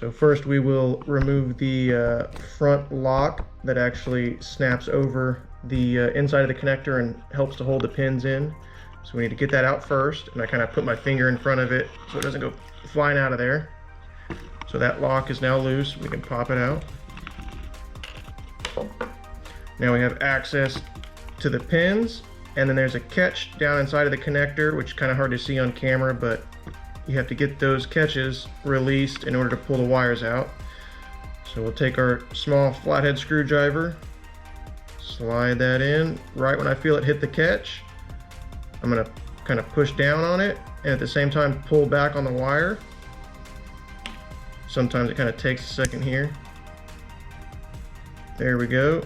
So first we will remove the front lock that actually snaps over the inside of the connector and helps to hold the pins in. So we need to get that out first, and I kind of put my finger in front of it so it doesn't go flying out of there. So that lock is now loose. We can pop it out. Now we have access to the pins, and then there's a catch down inside of the connector, which is kind of hard to see on camera, but you have to get those catches released in order to pull the wires out. So we'll take our small flathead screwdriver, slide that in. Right when I feel it hit the catch, I'm going to kind of push down on it and at the same time pull back on the wire. Sometimes it kind of takes a second here. There we go.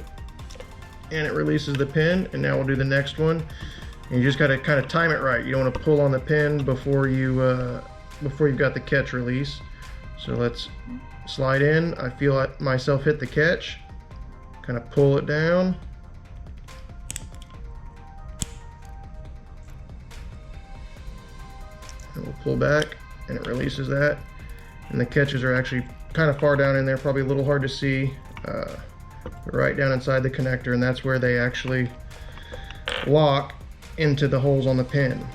And it releases the pin, and now we'll do the next one. And you just got to kind of time it right. You don't want to pull on the pin before you've got the catch release. So let's slide in. I feel myself hit the catch. Kind of pull it down. And we'll pull back, and it releases that. And the catches are actually kind of far down in there, probably a little hard to see. Right down inside the connector, and that's where they actually lock into the holes on the pin.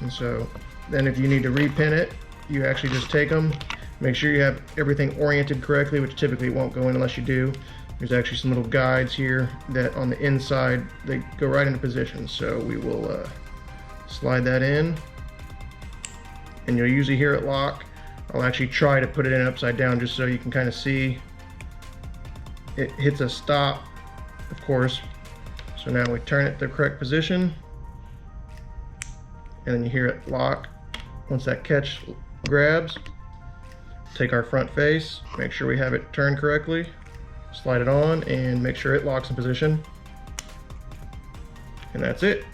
And so then if you need to repin it, you actually just take them, make sure you have everything oriented correctly, which typically won't go in unless you do. There's actually some little guides here that on the inside, they go right into position. So we will slide that in, and you'll usually hear it lock. I'll actually try to put it in upside down just so you can kind of see it hits a stop, of course. So now we turn it to the correct position, and then you hear it lock. Once that catch grabs, take our front face, make sure we have it turned correctly, slide it on, and make sure it locks in position. And that's it.